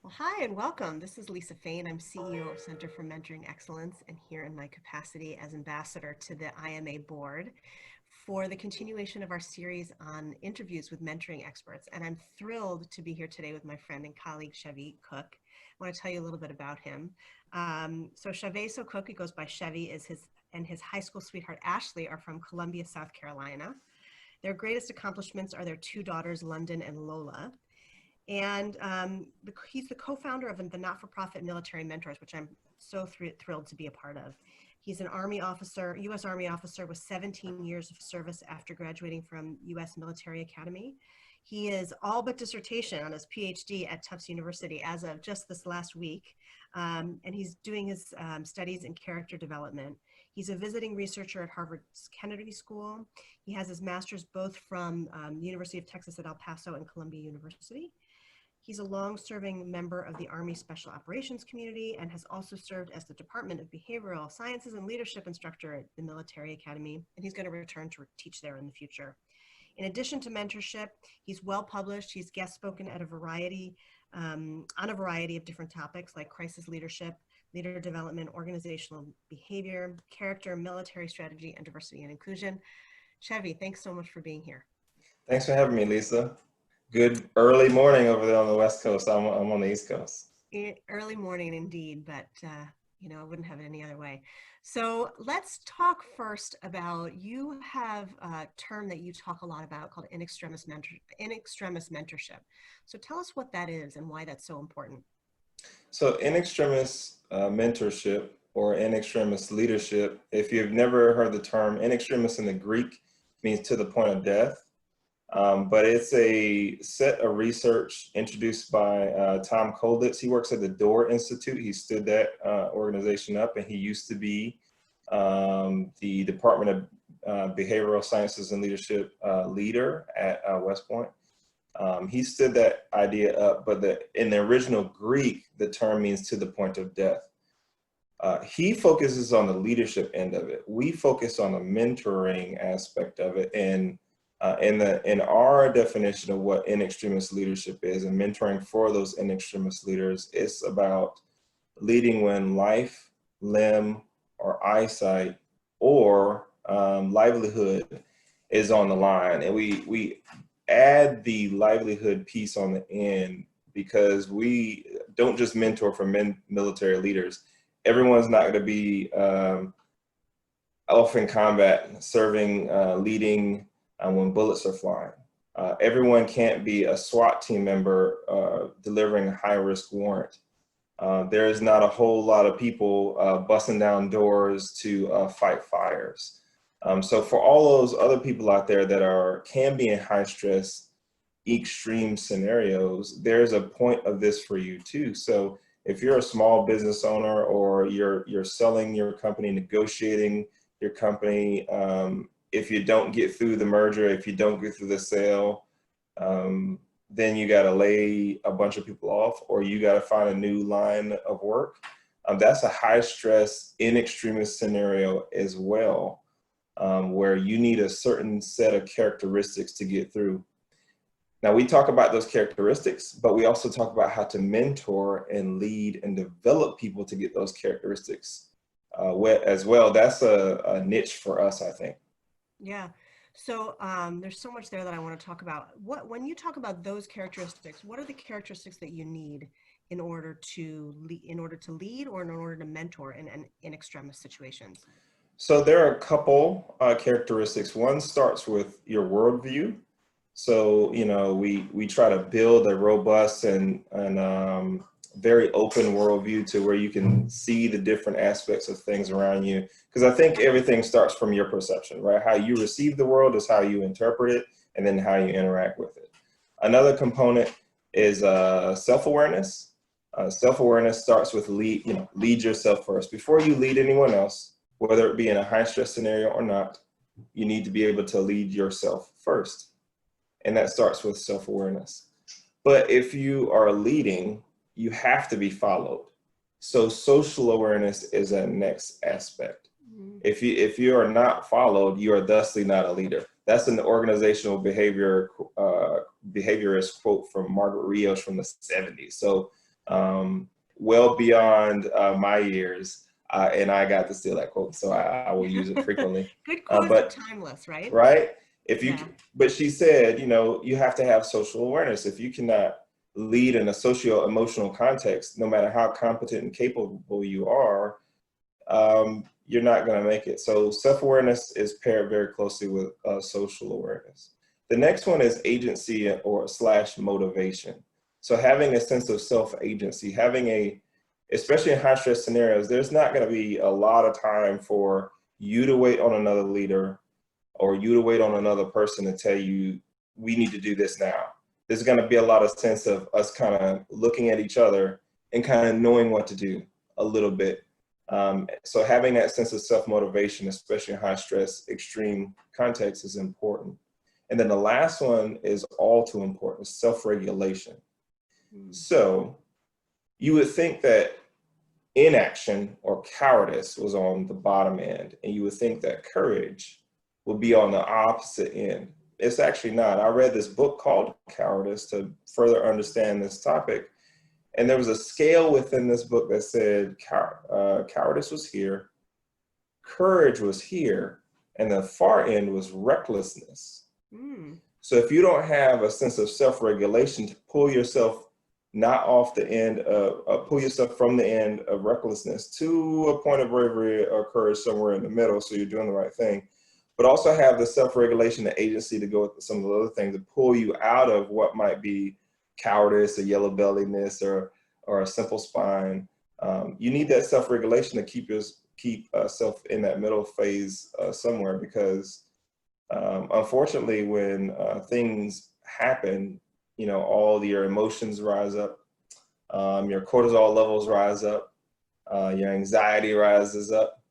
Well, hi and welcome. This is Lisa Fain. I'm CEO of Center for Mentoring Excellence and here in my capacity as ambassador to the IMA board for the continuation of our series on interviews with mentoring experts. And I'm thrilled to be here today with my friend and colleague, Chevy Cook. I want to tell you a little bit about him. So Chaveso Cook, he goes by Chevy, is his high school sweetheart, Ashley, are from Columbia, South Carolina. Their greatest accomplishments are their two daughters, London and Lola. And he's the co-founder of the not-for-profit Military Mentors, which I'm so thrilled to be a part of. He's an Army officer, U.S. Army officer with 17 years of service after graduating from U.S. Military Academy. He is all but dissertation on his PhD at Tufts University as of just this last week. And he's doing his studies in character development. He's a visiting researcher at Harvard's Kennedy School. He has his master's both from the University of Texas at El Paso and Columbia University. He's a long-serving member of the Army Special Operations Community and has also served as the Department of Behavioral Sciences and Leadership instructor at the Military Academy, and he's going to return to teach there in the future. In addition to mentorship, he's well-published. He's guest spoken at on a variety of different topics like crisis leadership, leader development, organizational behavior, character, military strategy, and diversity and inclusion. Chevy, thanks so much for being here. Thanks for having me, Lisa. Good early morning over there on the West Coast. I'm on the East Coast. Early morning indeed, but I wouldn't have it any other way. So let's talk first about, you have a term that you talk a lot about called in extremis mentorship. So tell us what that is and why that's so important. So in extremis mentorship or in extremis leadership, if you've never heard the term, in extremis in the Greek means to the point of death. But it's a set of research introduced by Tom Kolditz. He works at the Door Institute. He stood that organization up, and he used to be the Department of Behavioral Sciences and Leadership leader at West Point. He stood that idea up, but in the original Greek, the term means to the point of death. He focuses on the leadership end of it. We focus on the mentoring aspect of it, and in our definition of what in extremis leadership is and mentoring for those in extremis leaders, it's about leading when life, limb, or eyesight or livelihood is on the line. And we add the livelihood piece on the end because we don't just mentor for military leaders. Everyone's not going to be off in combat, serving, leading, when bullets are flying. Everyone can't be a SWAT team member delivering a high-risk warrant. There is not a whole lot of people busting down doors to fight fires. So for all those other people out there that can be in high-stress, extreme scenarios, there's a point of this for you too. So if you're a small business owner or you're selling your company, negotiating your company, if you don't get through the merger, if you don't get through the sale, then you got to lay a bunch of people off, or you got to find a new line of work. That's a high stress, in extremis scenario as well, where you need a certain set of characteristics to get through. Now, we talk about those characteristics, but we also talk about how to mentor and lead and develop people to get those characteristics as well. That's a niche for us, I think. Yeah. So there's so much there that I want to talk about. When you talk about those characteristics, what are the characteristics that you need in order to lead or in order to mentor in extremis situations? So there are a couple characteristics. One starts with your worldview. So, we try to build a robust and very open worldview to where you can see the different aspects of things around you. Because I think everything starts from your perception, right? How you receive the world is how you interpret it, and then how you interact with it. Another component is self-awareness. Self-awareness starts with lead yourself first. Before you lead anyone else, whether it be in a high stress scenario or not, you need to be able to lead yourself first. And that starts with self-awareness. But if you are leading, you have to be followed. So social awareness is that next aspect. Mm-hmm. If you are not followed, you are thusly not a leader. That's an organizational behaviorist quote from Margaret Rios from the 70s. So well beyond my years. And I got to steal that quote, so I will use it frequently. Good quotes are But timeless, right? right, if you, Yeah. but she said, you know, you have to have social awareness. If you cannot lead in a socio-emotional context, no matter how competent and capable you are, you're not going to make it. So self-awareness is paired very closely with social awareness. The next one is agency or slash motivation. So having a sense of self-agency, especially in high stress scenarios, there's not going to be a lot of time for you to wait on another leader or you to wait on another person to tell you, we need to do this now. There's going to be a lot of sense of us kind of looking at each other and kind of knowing what to do a little bit. So having that sense of self-motivation, especially in high stress, extreme contexts, is important. And then the last one is all too important, self-regulation. So you would think that inaction or cowardice was on the bottom end, and you would think that courage would be on the opposite end. It's actually not. I read this book called Cowardice to further understand this topic. And there was a scale within this book that said cowardice was here, courage was here, and the far end was recklessness. So if you don't have a sense of self-regulation to pull yourself not off the end of, pull yourself from the end of recklessness to a point of bravery or courage somewhere in the middle, so you're doing the right thing, but also have the self-regulation, the agency to go with some of the other things to pull you out of what might be cowardice or yellow belliness or a simple spine. You need that self-regulation to keep yourself in that middle phase somewhere, because unfortunately when things happen, you know, all your emotions rise up, your cortisol levels rise up, your anxiety rises up,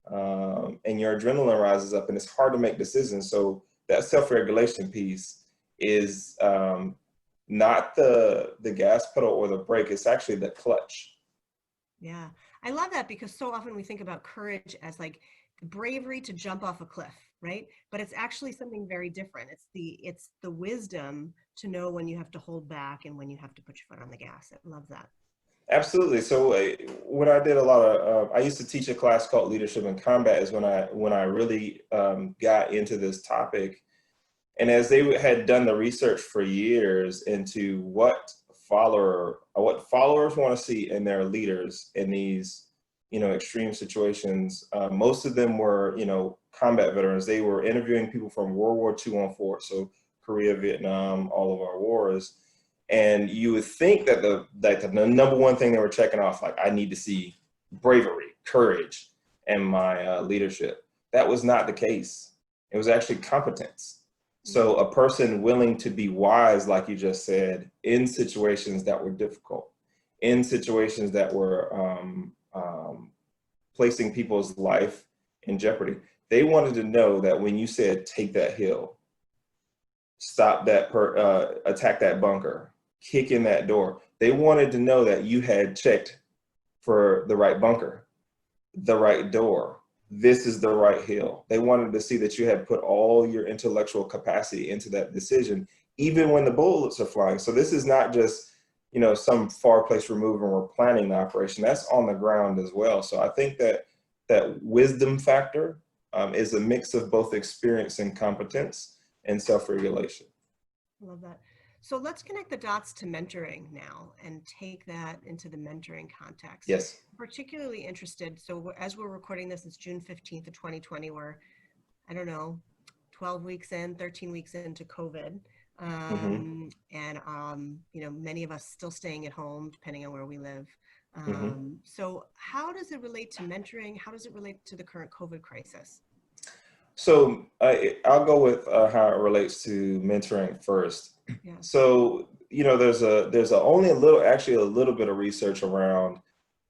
and your adrenaline rises up, and it's hard to make decisions. So that self-regulation piece is not the gas pedal or the brake, it's actually the clutch. Yeah, I love that, because so often we think about courage as like bravery to jump off a cliff, right? But it's actually something very different. It's the wisdom to know when you have to hold back and when you have to put your foot on the gas. I love that. Absolutely. So when I did a lot of, I used to teach a class called Leadership in Combat, is when I really got into this topic. And as they had done the research for years into what followers want to see in their leaders in these, you know, extreme situations, most of them were, you know, combat veterans. They were interviewing people from World War II on forward, so Korea, Vietnam, all of our wars. And you would think that the number one thing they were checking off, like, I need to see bravery, courage, and my leadership. That was not the case. It was actually competence. So a person willing to be wise, like you just said, in situations that were difficult, in situations that were placing people's life in jeopardy. They wanted to know that when you said, take that hill, stop that, attack that bunker, kick in that door, they wanted to know that you had checked for the right bunker, the right door, this is the right hill. They wanted to see that you had put all your intellectual capacity into that decision, even when the bullets are flying. So this is not just, you know, some far place removed and we're planning the operation. That's on the ground as well. So I think that that wisdom factor is a mix of both experience and competence and self-regulation. I love that. So let's connect the dots to mentoring now and take that into the mentoring context. Yes. Particularly interested. So as we're recording this, it's June 15th of 2020. We're, I don't know, 12 weeks in, 13 weeks into COVID. And, you know, many of us still staying at home, depending on where we live. So how does it relate to mentoring? How does it relate to the current COVID crisis? So I'll go with how it relates to mentoring first. Yeah. So, you know, there's only a little bit of research around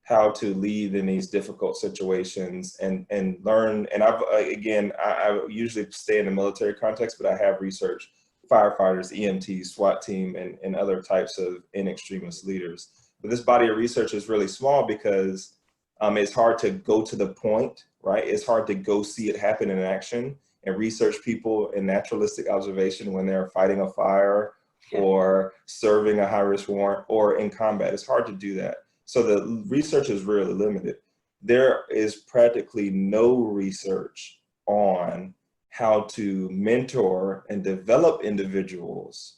how to lead in these difficult situations and learn. And I usually stay in the military context, but I have researched firefighters, EMTs, SWAT team, and other types of in extremis leaders. But this body of research is really small because it's hard to go to the point, right? It's hard to go see it happen in action and research people in naturalistic observation when they're fighting a fire or serving a high-risk warrant or in combat. It's hard to do that. So the research is really limited. There is practically no research on how to mentor and develop individuals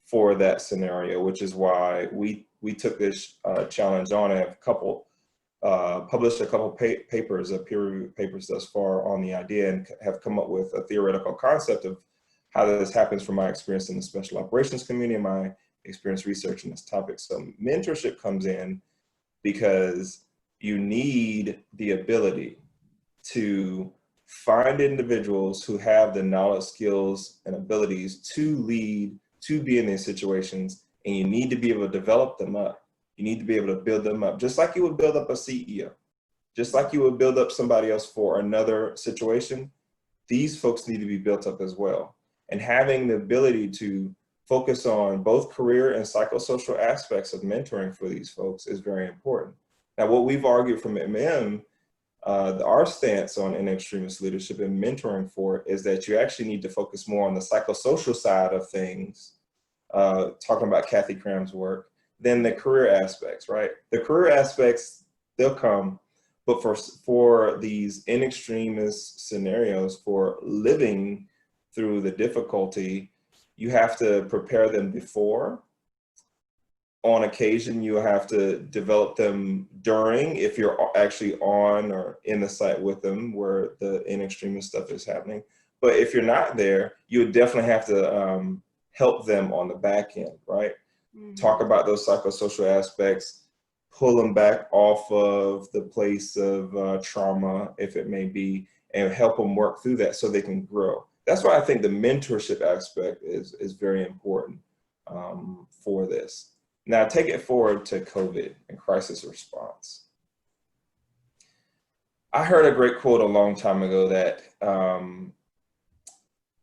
for that scenario, which is why we took this challenge on and have published a couple papers, peer-reviewed papers thus far on the idea, and have come up with a theoretical concept of how this happens from my experience in the special operations community and my experience researching this topic. So mentorship comes in because you need the ability to find individuals who have the knowledge, skills, and abilities to lead, to be in these situations, and you need to be able to develop them up. You need to be able to build them up, just like you would build up a CEO, just like you would build up somebody else for another situation. These folks need to be built up as well. And having the ability to focus on both career and psychosocial aspects of mentoring for these folks is very important. Now, what we've argued from MM, our stance on in extremis leadership and mentoring for it is that you actually need to focus more on the psychosocial side of things, talking about Kathy Cram's work, than the career aspects, right? The career aspects, they'll come, but for these in extremis scenarios, for living through the difficulty, you have to prepare them before. On occasion, you have to develop them during, if you're actually on or in the site with them where the in extremis stuff is happening. But if you're not there, you would definitely have to help them on the back end, right? Mm-hmm. Talk about those psychosocial aspects, pull them back off of the place of trauma, if it may be, and help them work through that so they can grow. That's why I think the mentorship aspect is very important for this. Now, take it forward to COVID and crisis response. I heard a great quote a long time ago that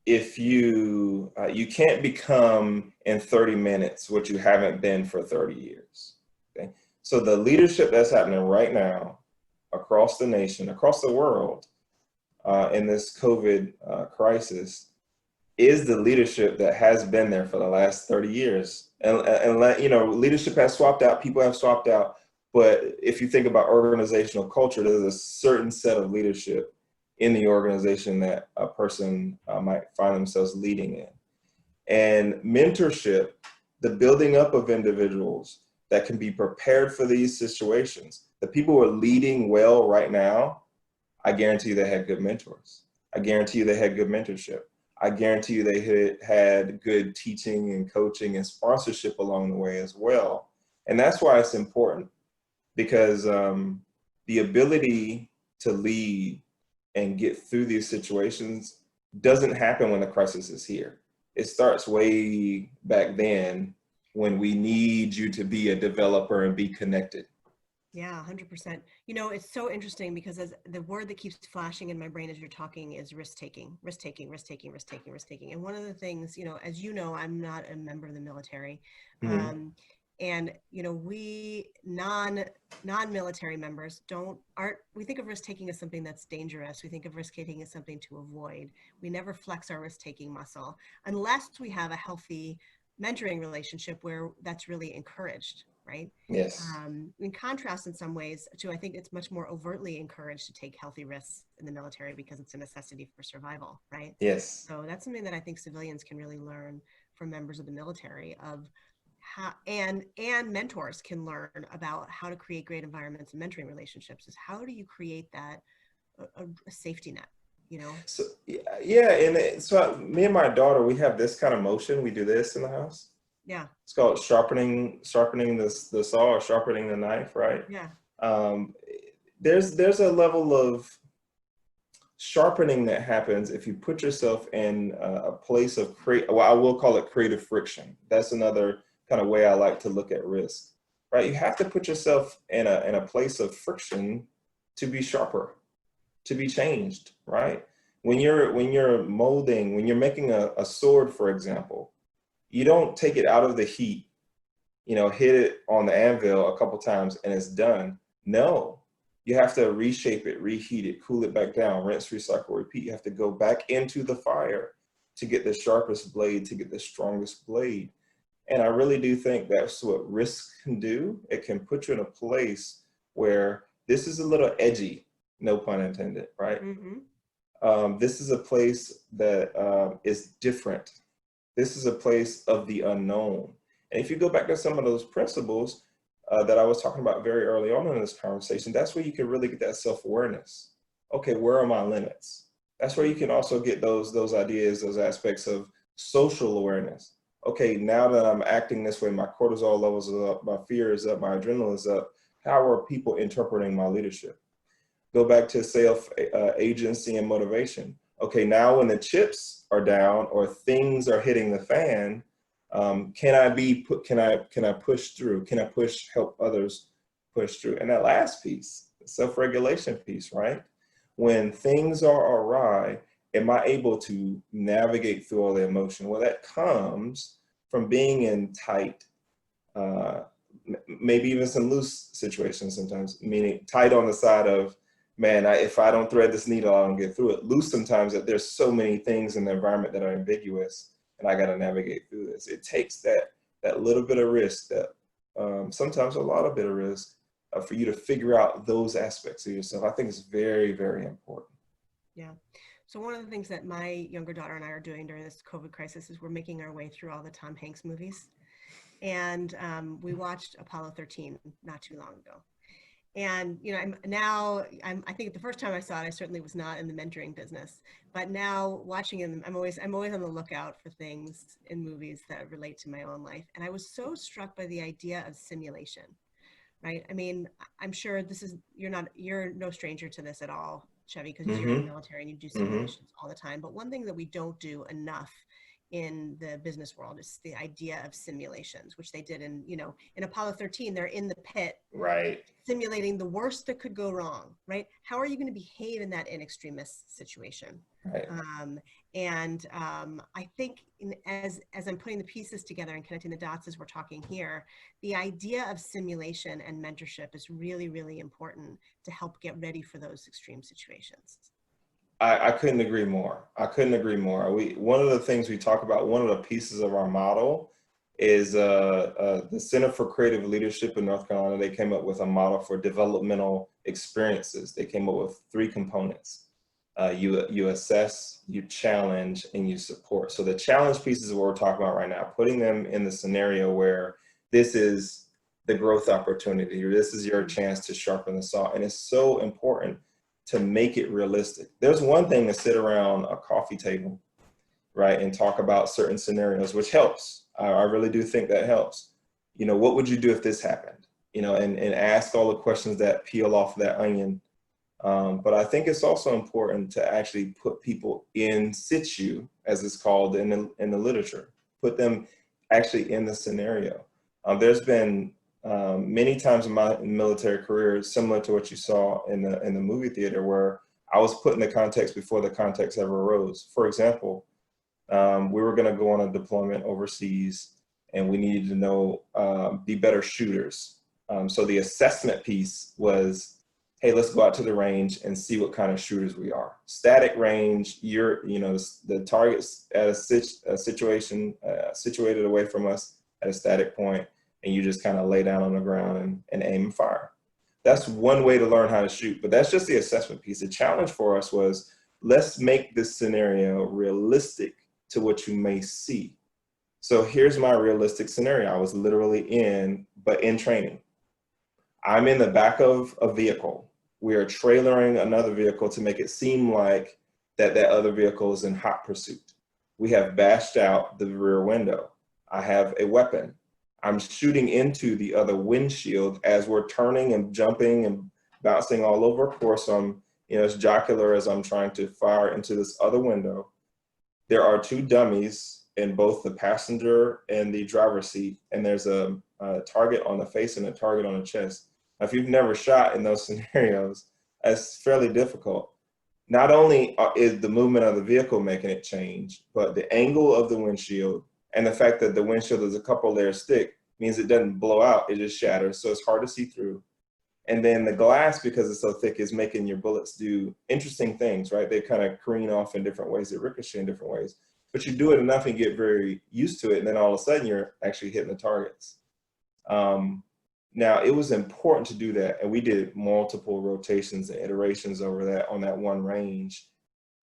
if you can't become in 30 minutes what you haven't been for 30 years. Okay? So the leadership that's happening right now across the nation, across the world, in this COVID crisis is the leadership that has been there for the last 30 years. And you know, leadership has swapped out, people have swapped out, but if you think about organizational culture, there's a certain set of leadership in the organization that a person might find themselves leading in. And mentorship, the building up of individuals that can be prepared for these situations. The people who are leading well right now, I guarantee you they had good mentors. I guarantee you they had good mentorship. I guarantee you they had good teaching and coaching and sponsorship along the way as well. And that's why it's important, because the ability to lead and get through these situations doesn't happen when the crisis is here. It starts way back then when we need you to be a developer and be connected. Yeah, 100%. You know, it's so interesting because as the word that keeps flashing in my brain as you're talking is risk-taking, risk-taking, risk-taking, risk-taking, risk-taking. And one of the things, you know, as you know, I'm not a member of the military. Mm-hmm. And, you know, we non-military members we think of risk-taking as something that's dangerous. We think of risk-taking as something to avoid. We never flex our risk-taking muscle unless we have a healthy mentoring relationship where that's really encouraged, right? Yes. In contrast, in some ways, to I think it's much more overtly encouraged to take healthy risks in the military because it's a necessity for survival, right? Yes. So that's something that I think civilians can really learn from members of the military of how, and mentors can learn about how to create great environments and mentoring relationships. Is how do you create that a safety net? You know? So yeah, and so me and my daughter, we have this kind of motion. We do this in the house. Yeah. It's called sharpening the saw or sharpening the knife, right? Yeah. There's a level of sharpening that happens if you put yourself in a place of I will call it creative friction. That's another kind of way I like to look at risk, right? You have to put yourself in a place of friction to be sharper, to be changed, right? When you're molding, when you're making a sword, for example, you don't take it out of the heat, you know, hit it on the anvil a couple times and it's done. No, you have to reshape it, reheat it, cool it back down, rinse, recycle, repeat. You have to go back into the fire to get the sharpest blade, to get the strongest blade. And I really do think that's what risk can do. It can put you in a place where this is a little edgy, no pun intended, right? This is a place that is different. This is a place of the unknown. And if you go back to some of those principles that I was talking about very early on in this conversation, that's where you can really get that self-awareness. Okay, where are my limits? That's where you can also get those ideas, those aspects of social awareness. Okay, now that I'm acting this way, my cortisol levels are up, my fear is up, my adrenaline is up. How are people interpreting my leadership? Go back to self agency and motivation. Okay, now when the chips are down or things are hitting the fan, can I push through? Can I help others push through? And that last piece, the self-regulation piece, right? When things are awry, am I able to navigate through all the emotion? Well, that comes from being in tight, maybe even some loose situations sometimes, meaning tight on the side of, man, if I don't thread this needle, I don't get through it. Loose sometimes that there's so many things in the environment that are ambiguous and I got to navigate through this. It takes that little bit of risk, that sometimes a lot of bit of risk for you to figure out those aspects of yourself. I think it's very, very important. Yeah. So one of the things that my younger daughter and I are doing during this COVID crisis is we're making our way through all the Tom Hanks movies. And we watched Apollo 13 not too long ago. And, you know, I think the first time I saw it, I certainly was not in the mentoring business, but now watching them, I'm always on the lookout for things in movies that relate to my own life. And I was so struck by the idea of simulation, right? I mean, I'm sure you're no stranger to this at all, Chevy, because you're in the military and you do simulations all the time. But one thing that we don't do enough in the business world is the idea of simulations, which they did in Apollo 13. They're in the pit, right, simulating the worst that could go wrong, right? How are you going to behave in that in extremis situation? Right. I think as I'm putting the pieces together and connecting the dots as we're talking here, the idea of simulation and mentorship is really, really important to help get ready for those extreme situations. I couldn't agree more. I couldn't agree more. One of the things we talk about, one of the pieces of our model is the Center for Creative Leadership in North Carolina. They came up with a model for developmental experiences. They came up with 3 components. You assess, you challenge, and you support. So the challenge piece is what we're talking about right now, putting them in the scenario where this is the growth opportunity, or this is your chance to sharpen the saw. And it's so important to make it realistic. There's one thing to sit around a coffee table, right, and talk about certain scenarios, which helps. I really do think that helps. You know, what would you do if this happened? You know, and ask all the questions that peel off that onion. But I think it's also important to actually put people in situ, as it's called in the literature, put them actually in the scenario. There's been many times in my military career, similar to what you saw in the movie theater, where I was put in the context before the context ever arose. For example, we were going to go on a deployment overseas, and we needed to know be better shooters. So the assessment piece was, hey, let's go out to the range and see what kind of shooters we are. Static range, the target's at a situation situated away from us at a static point, and you just kind of lay down on the ground and aim and fire. That's one way to learn how to shoot, but that's just the assessment piece. The challenge for us was, let's make this scenario realistic to what you may see. So here's my realistic scenario. I was literally in training. I'm in the back of a vehicle. We are trailering another vehicle to make it seem like that other vehicle is in hot pursuit. We have bashed out the rear window. I have a weapon. I'm shooting into the other windshield as we're turning and jumping and bouncing all over. Of course, it's jocular as I'm trying to fire into this other window. There are 2 dummies in both the passenger and the driver's seat, and there's a target on the face and a target on the chest. Now, if you've never shot in those scenarios, it's fairly difficult. Not only is the movement of the vehicle making it change, but the angle of the windshield and the fact that the windshield is a couple layers thick means it doesn't blow out, it just shatters, so it's hard to see through. And then the glass, because it's so thick, is making your bullets do interesting things, right? They kind of careen off in different ways, they ricochet in different ways. but you do it enough and get very used to it, and then all of a sudden you're actually hitting the targets. Now, it was important to do that, and we did multiple rotations and iterations over that on that one range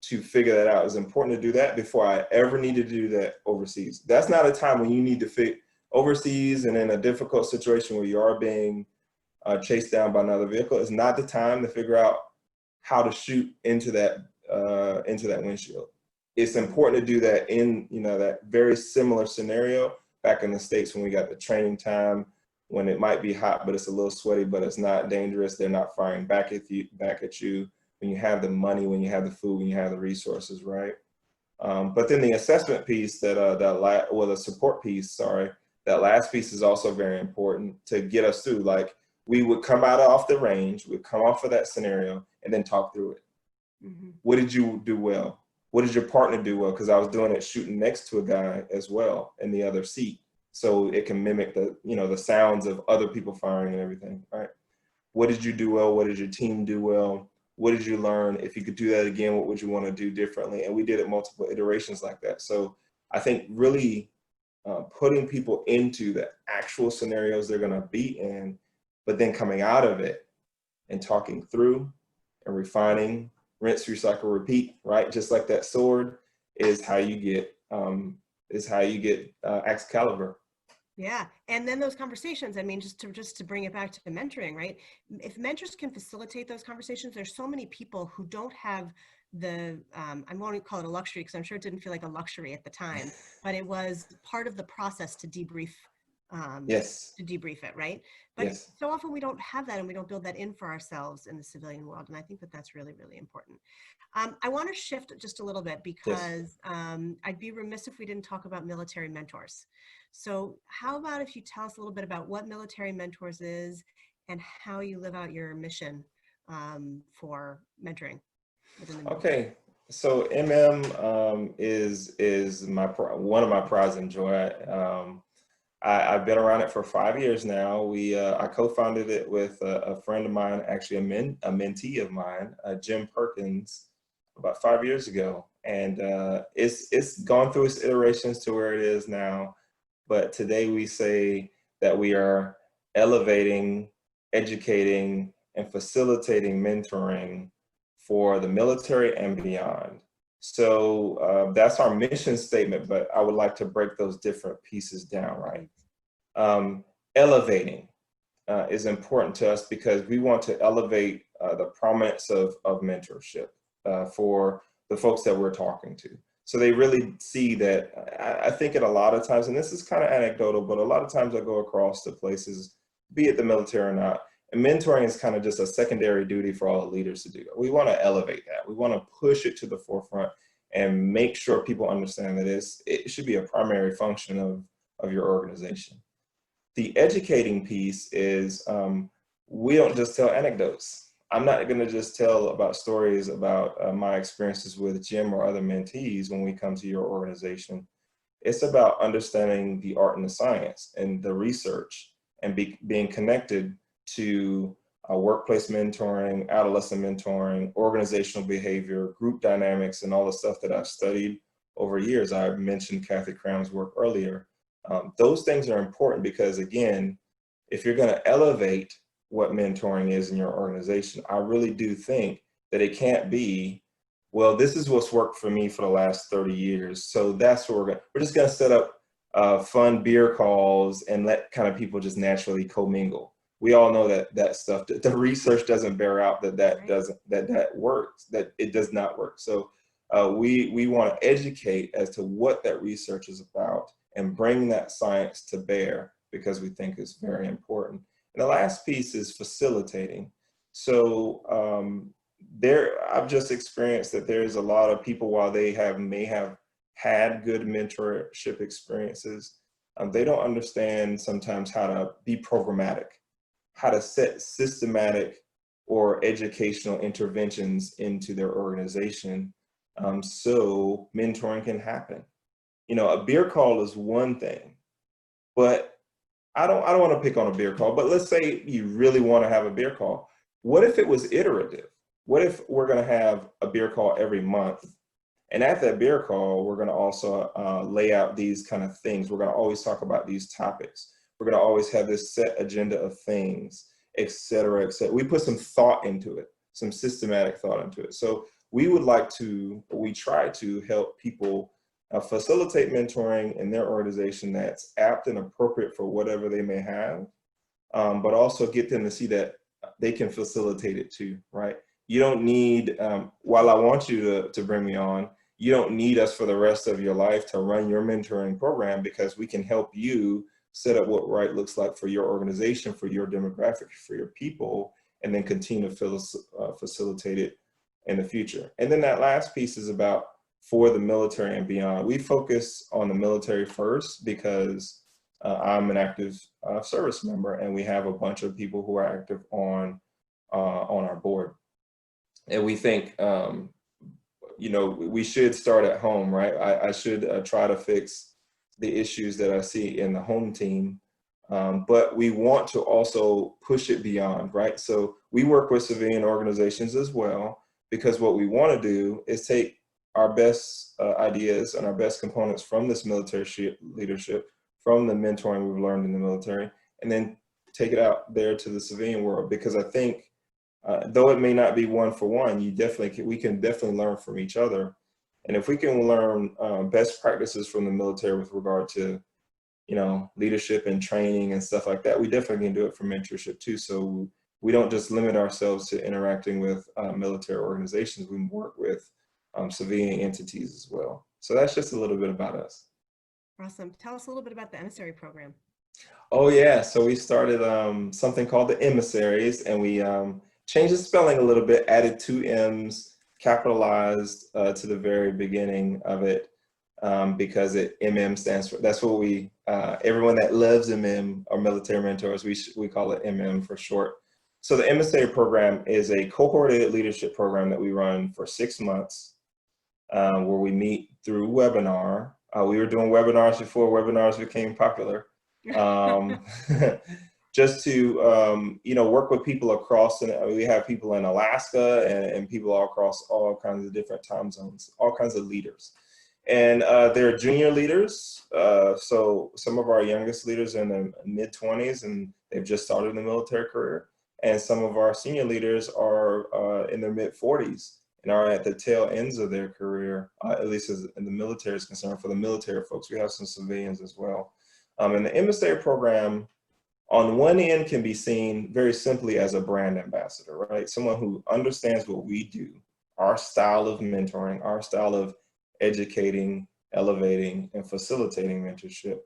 to figure that out. It was important to do that before I ever needed to do that overseas. That's not a time when you need to fit overseas and in a difficult situation where you are being chased down by another vehicle. It's not the time to figure out how to shoot into that windshield. It's important to do that in, you know, that very similar scenario back in the States when we got the training time, when it might be hot, but it's a little sweaty, but it's not dangerous. They're not firing back at you. When you have the money, when you have the food, when you have the resources, right? But then the assessment piece, the support piece, sorry, that last piece is also very important to get us through. Like, we would come out off the range, we'd come off of that scenario, and then talk through it. Mm-hmm. What did you do well? What did your partner do well? Because I was doing it shooting next to a guy as well in the other seat, so it can mimic the, you know, the sounds of other people firing and everything, right? What did you do well? What did your team do well? What did you learn? If you could do that again, what would you want to do differently? And we did it multiple iterations like that. So I think really putting people into the actual scenarios they're going to be in, but then coming out of it and talking through and refining, rinse, recycle, repeat, right? Just like that sword is how you get Excalibur. Yeah, and then those conversations, I mean, just to bring it back to the mentoring, right? If mentors can facilitate those conversations, there's so many people who don't have the, I won't call it a luxury because I'm sure it didn't feel like a luxury at the time, but it was part of the process to debrief. Yes. To debrief it, right? But yes. So often we don't have that, and we don't build that in for ourselves in the civilian world, and I think that that's really, really important. I want to shift just a little bit because I'd be remiss if we didn't talk about military mentors. So how about if you tell us a little bit about what military mentors is and how you live out your mission for mentoring within the military? Okay, so is one of my prides and joy. I've been around it for 5 years now. I co-founded it with a friend of mine, actually a mentee of mine, Jim Perkins, about 5 years ago. And it's gone through its iterations to where it is now. But today we say that we are elevating, educating, and facilitating mentoring for the military and beyond. So that's our mission statement, but I would like to break those different pieces down, right? Elevating is important to us because we want to elevate the prominence of mentorship for the folks that we're talking to. So they really see that. I think it a lot of times, and this is kind of anecdotal, but a lot of times I go across to places, be it the military or not, and mentoring is kind of just a secondary duty for all the leaders to do. We want to elevate that. We want to push it to the forefront and make sure people understand that it should be a primary function of your organization. The educating piece is we don't just tell anecdotes. I'm not going to just tell about stories about my experiences with Jim or other mentees when we come to your organization. It's about understanding the art and the science and the research and being connected to workplace mentoring, adolescent mentoring, organizational behavior, group dynamics, and all the stuff that I've studied over years. I mentioned Kathy Cram's work earlier. Those things are important because, again, if you're going to elevate what mentoring is in your organization, I really do think that it can't be, well, this is what's worked for me for the last 30 years. So that's what we're just going to set up fun beer calls and let kind of people just naturally commingle. We all know that stuff, the research doesn't bear out that works, that it does not work. So we want to educate as to what that research is about and bring that science to bear because we think it's very important. And the last piece is facilitating. So I've just experienced that there's a lot of people, while they may have had good mentorship experiences, they don't understand sometimes how to be programmatic, how to set systematic or educational interventions into their organization so mentoring can happen. You know, a beer call is one thing, but I don't want to pick on a beer call, but let's say you really want to have a beer call. What if it was iterative? What if we're going to have a beer call every month And at that beer call, we're going to also lay out these kind of things. We're going to always talk about these topics. We're going to always have this set agenda of things, et cetera, et cetera. We put some thought into it, some systematic thought into it. So we would like to, we try to help people facilitate mentoring in their organization that's apt and appropriate for whatever they may have, but also get them to see that they can facilitate it too, right? You don't need, while I want you to bring me on, you don't need us for the rest of your life to run your mentoring program, because we can help you set up what right looks like for your organization, for your demographic, for your people, and then continue to facilitate it in the future. And then that last piece is about for the military and beyond. We focus on the military first because I'm an active service member, and we have a bunch of people who are active on our board. And we think, you know, we should start at home, right? I should try to fix the issues that I see in the home team, but we want to also push it beyond, right? So we work with civilian organizations as well, because what we want to do is take our best ideas and our best components from this military leadership, from the mentoring we've learned in the military, and then take it out there to the civilian world. Because I think, though it may not be one for one, we can definitely learn from each other. And if we can learn best practices from the military with regard to, you know, leadership and training and stuff like that, we definitely can do it for mentorship too. So we don't just limit ourselves to interacting with military organizations. We work with civilian entities as well. So that's just a little bit about us. Awesome. Tell us a little bit about the emissary program. Oh yeah, so we started something called the emissaries, and we changed the spelling a little bit, added 2 M's, capitalized to the very beginning of it, because MM stands for, that's what we, everyone that loves MM are military mentors. We call it MM for short. So the emissary program is a cohorted leadership program that we run for 6 months, where we meet through webinar. We were doing webinars before webinars became popular. Just to, you know, work with people across, and we have people in Alaska and people all across all kinds of different time zones, all kinds of leaders. And they're junior leaders. So some of our youngest leaders are in their mid-20s and they've just started a military career. And some of our senior leaders are in their mid-40s and are at the tail ends of their career, at least as in the military is concerned. For the military folks, we have some civilians as well. And the emissary program, on one end, can be seen very simply as a brand ambassador, right? Someone who understands what we do, our style of mentoring, our style of educating, elevating, and facilitating mentorship.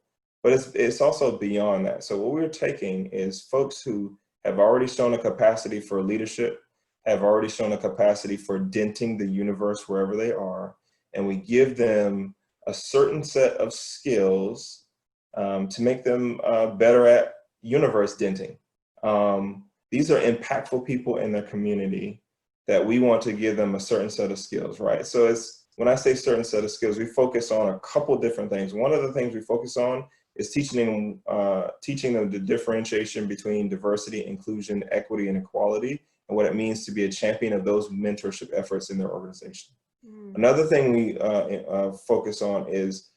But it's also beyond that. So what we're taking is folks who have already shown a capacity for leadership, have already shown a capacity for denting the universe wherever they are, and we give them a certain set of skills to make them better at universe denting. These are impactful people in their community that we want to give them a certain set of skills, right? So when I say certain set of skills, we focus on a couple different things. One of the things we focus on is teaching them the differentiation between diversity, inclusion, equity, and equality, and what it means to be a champion of those mentorship efforts in their organization. Another thing we focus on is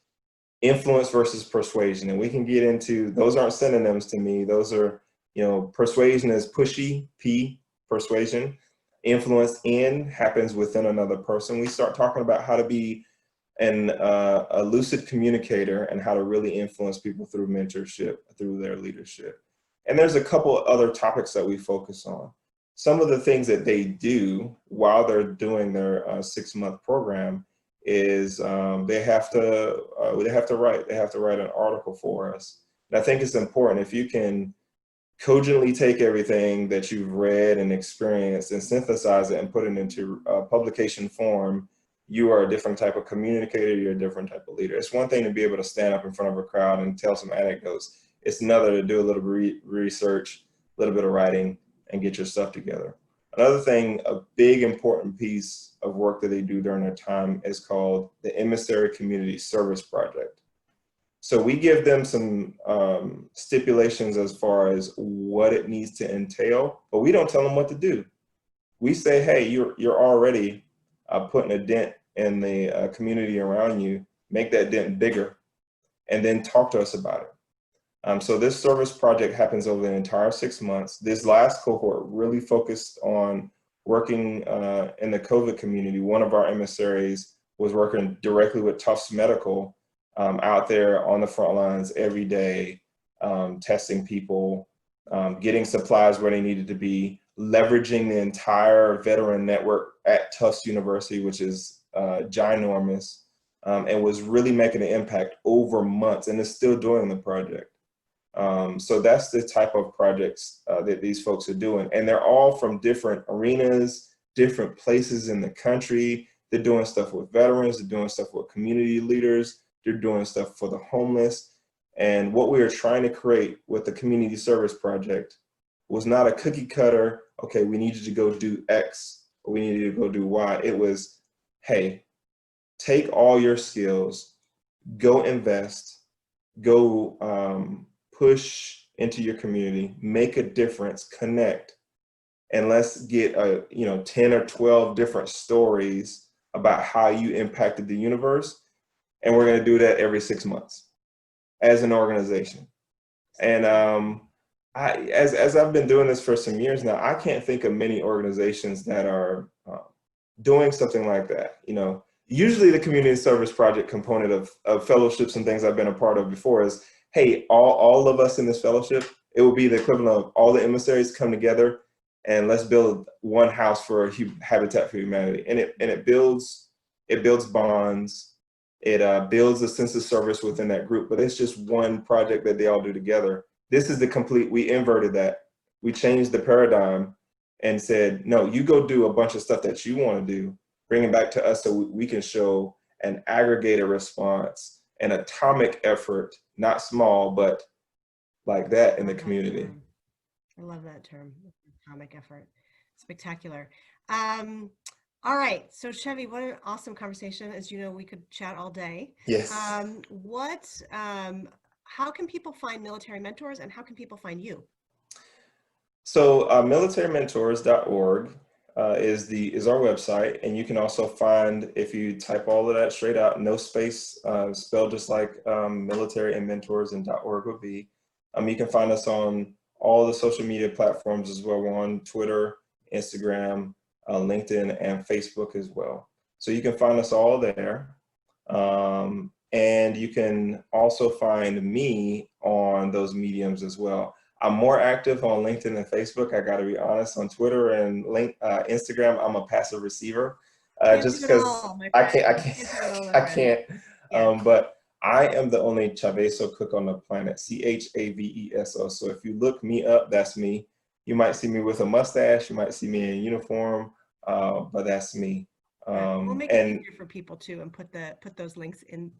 influence versus persuasion. And we can get into, those aren't synonyms to me. Those are, you know, persuasion is pushy, P, persuasion. Influence, N, happens within another person. We start talking about how to be a lucid communicator and how to really influence people through mentorship, through their leadership. And there's a couple of other topics that we focus on. Some of the things that they do while they're doing their 6-month program is they have to write an article for us. And I think it's important, if you can cogently take everything that you've read and experienced and synthesize it and put it into publication form, you are a different type of communicator, you're a different type of leader. It's one thing to be able to stand up in front of a crowd and tell some anecdotes. It's another to do a little research, a little bit of writing, and get your stuff together. Another thing, a big important piece of work that they do during their time is called the Emissary Community Service Project. So we give them some stipulations as far as what it needs to entail, but we don't tell them what to do. We say, hey, you're already putting a dent in the community around you, make that dent bigger, and then talk to us about it. So this service project happens over the entire 6 months. This last cohort really focused on working in the COVID community. One of our emissaries was working directly with Tufts Medical out there on the front lines every day, testing people, getting supplies where they needed to be, leveraging the entire veteran network at Tufts University, which is ginormous, and was really making an impact over months, and is still doing the project. So that's the type of projects that these folks are doing. And they're all from different arenas, different places in the country. They're doing stuff with veterans, they're doing stuff with community leaders, they're doing stuff for the homeless. And what we were trying to create with the community service project was not a cookie cutter, okay, we need you to go do X, or we need you to go do Y. It was, hey, take all your skills, go invest, go push into your community, make a difference, connect, and let's get 10 or 12 different stories about how you impacted the universe. And we're gonna do that every 6 months as an organization. And as I've been doing this for some years now, I can't think of many organizations that are doing something like that. Usually the community service project component of fellowships and things I've been a part of before is, hey, all of us in this fellowship, it would be the equivalent of all the emissaries come together and let's build one house for Habitat for Humanity. And it builds bonds, it builds a sense of service within that group, but it's just one project that they all do together. This is the complete, we inverted that. We changed the paradigm and said, no, you go do a bunch of stuff that you want to do, bring it back to us so we can show an aggregated response, an atomic effort, not small, but like that in the community. I love that term, atomic effort. Spectacular. All right, so Chevy, what an awesome conversation. As you know, we could chat all day. Yes. How can people find Military Mentors, and how can people find you? So militarymentors.org is our website, and you can also find, if you type all of that straight out, no space, spelled just like military and mentors and .org would be. You can find us on all the social media platforms as well. We're on Twitter, Instagram, LinkedIn, and Facebook as well. So you can find us all there. And you can also find me on those mediums as well. I'm more active on LinkedIn and Facebook, I gotta be honest. On Twitter and Instagram, I'm a passive receiver. Just because I can't. Yeah. But I am the only Chaveso cook on the planet, Chaveso. So if you look me up, that's me. You might see me with a mustache, you might see me in uniform, but that's me. We'll make it easier for people too, and put those links in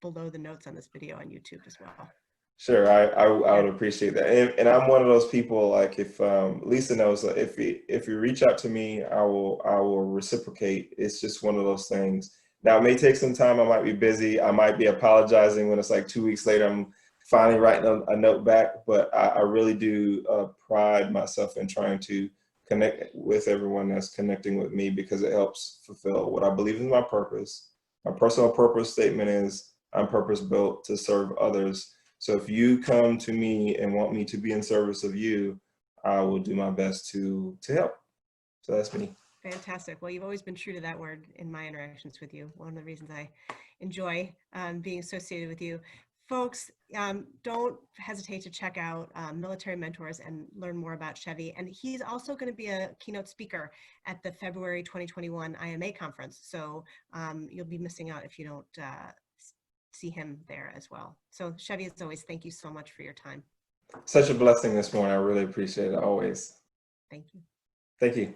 below the notes on this video on YouTube as well. Sure, I would appreciate that, and I'm one of those people. Like if Lisa knows, if you reach out to me, I will reciprocate. It's just one of those things. Now it may take some time. I might be busy. I might be apologizing when it's like 2 weeks later. I'm finally writing a note back, but I really do pride myself in trying to connect with everyone that's connecting with me, because it helps fulfill what I believe is my purpose. My personal purpose statement is I'm purpose built to serve others. So if you come to me and want me to be in service of you, I will do my best to help. So that's me. Fantastic. Well, you've always been true to that word in my interactions with you. One of the reasons I enjoy being associated with you. Folks, don't hesitate to check out Military Mentors and learn more about Chevy. And he's also going to be a keynote speaker at the February 2021 IMA conference. So you'll be missing out if you don't see him there as well. So Chevy, as always, thank you so much for your time. Such a blessing this morning. I really appreciate it, always. Thank you. Thank you.